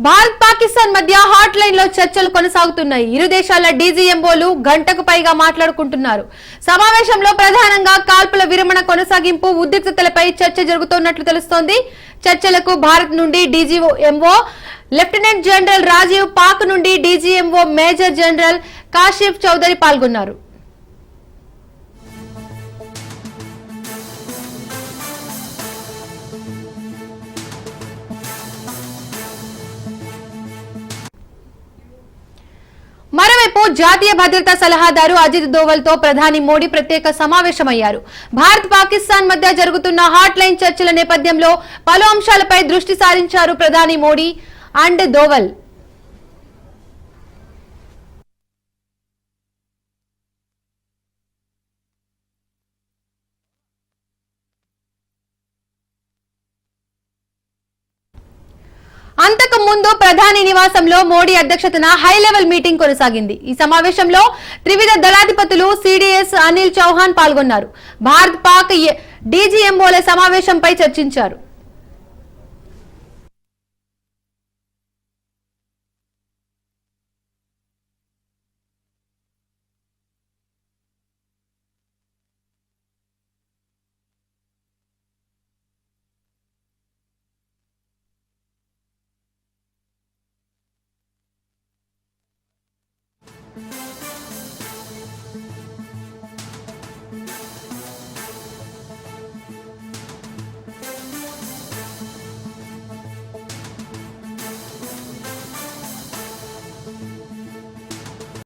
భారత్ పాకిస్తాన్ మధ్య hot line లో చర్చలు కొనసాగుతున్నాయి. ఇరు దేశాల డీజీఎంఓలు గంటకు పైగా మాట్లాడుకుంటున్నారు. సమావేశంలో ప్రధానంగా కాల్పుల విరమణ కొనసాగింపు, ఉద్రిక్తతలపై చర్చ జరుగుతున్నట్లు తెలుస్తోంది. చర్చలకు భారత్ నుండి DGMO lieutenant general Rajiv, Pak నుండి DGMO major general Kashif Chaudhary పాల్గొన్నారు. మరోవైపు జాతీయ భద్రతా సలహాదారు అజిత్ దోవల్ తో ప్రధాని మోడీ ప్రత్యేక సమావేశమయ్యారు. భారత్ పాకిస్తాన్ మధ్య జరుగుతున్న హాట్ లైన్ చర్చల నేపథ్యంలో పలు అంశాలపై దృష్టి సారించారు ప్రధాని మోడీ అండ్ దోవల్. అంతకు ముందు ప్రధాని నివాసంలో మోడీ అధ్యక్షతన హై లెవెల్ మీటింగ్ కొనసాగింది. ఈ సమావేశంలో త్రివిధ దళాధిపతులు సిడిఎస్ అనిల్ చౌహాన్ పాల్గొన్నారు. భారత్ పాక్ డీజీఎంఓల సమావేశంపై చర్చించారు.